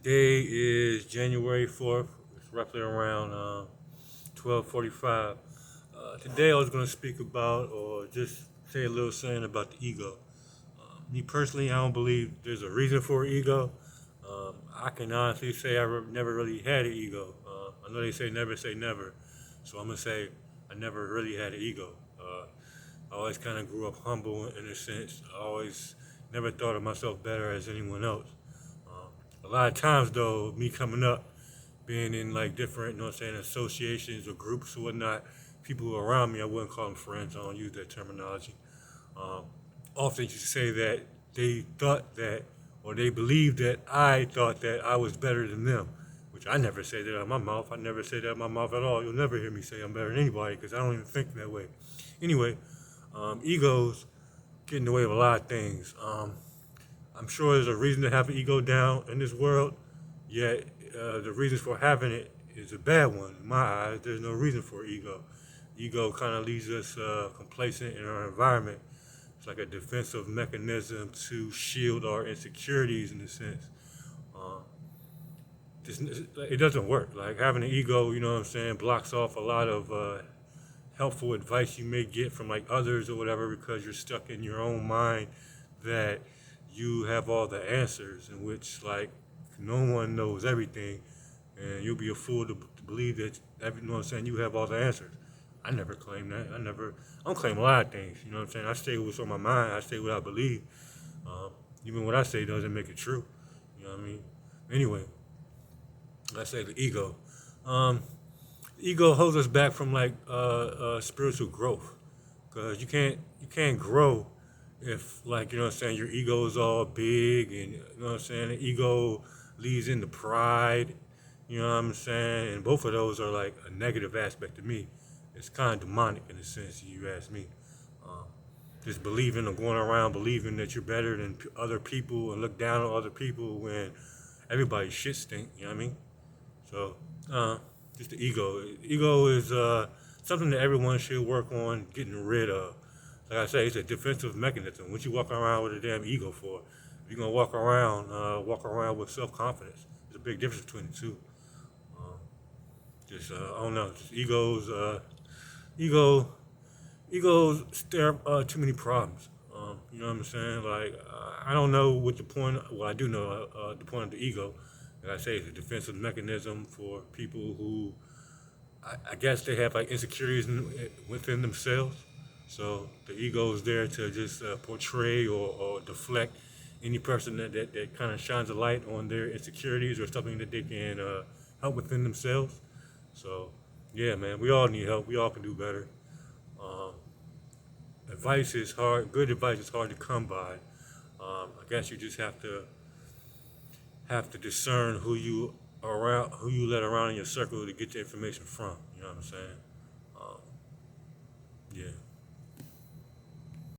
Today is January 4th. It's roughly around 12:45. Today I was going to speak about, or just say a little something about the ego. Me personally, I don't believe there's a reason for ego. I can honestly say never really had an ego. I know they say never, so I'm gonna say I never really had an ego. I always kind of grew up humble in a sense. I always never thought of myself better as anyone else. A lot of times though, me coming up, being in like different, associations or groups or whatnot, people who are around me, I wouldn't call them friends. I don't use that terminology. Um, Often used to say that they thought that, or they believed that I thought that I was better than them, which I never say that out of my mouth. I never say that out of my mouth at all. You'll never hear me say I'm better than anybody because I don't even think that way. Anyway, egos get in the way of a lot of things. I'm sure there's a reason to have an ego down in this world, yet the reasons for having it is a bad one. In my eyes, there's no reason for ego. Ego kind of leaves us complacent in our environment. It's like a defensive mechanism to shield our insecurities in a sense. Uh, it doesn't work. Like having an ego, blocks off a lot of helpful advice you may get from like others or whatever because you're stuck in your own mind that you have all the answers, in which like no one knows everything, and you'll be a fool to believe that you have all the answers. I never claim that. I don't claim a lot of things. I say what's on my mind. I say what I believe. Even what I say doesn't make it true. You know what I mean? Anyway, I say the ego. Ego holds us back from like spiritual growth, because you can't grow if like your ego is all big, and the ego leads into pride. And both of those are like a negative aspect to me. It's kind of demonic in a sense, if you ask me. Um, just believing or going around believing that you're better than other people and look down on other people when everybody's shit stink. You know what I mean? So, just the ego. Ego is something that everyone should work on getting rid of. Like I say, it's a defensive mechanism. What you walk around with a damn ego for? If you're gonna walk around with self-confidence. There's a big difference between the two. Um, I don't know. Just ego, egos stir up too many problems. You know what I'm saying? Like I don't know what the point. Well, I do know the point of the ego. Like I say, it's a defensive mechanism for people who, I guess, they have like insecurities within themselves. So the ego is there to just portray or deflect any person that kind of shines a light on their insecurities or something that they can help within themselves. So yeah, man, we all need help. We all can do better. Um, Advice is hard. Good advice is hard to come by. I guess you just have to discern who you let around in your circle to get the information from. You know what I'm saying? Um, yeah.